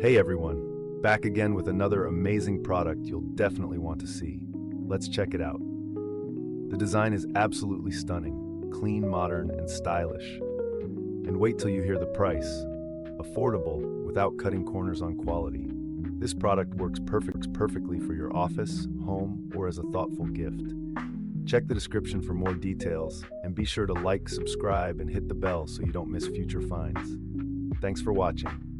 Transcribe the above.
Hey everyone, back again with another amazing product you'll definitely want to see. Let's check it out. The design is absolutely stunning, clean, modern, and stylish. And wait till you hear the price. Affordable without cutting corners on quality. This product works perfectly for your office, home, or as a thoughtful gift. Check the description for more details, and be sure to like, subscribe, and hit the bell so you don't miss future finds. Thanks for watching.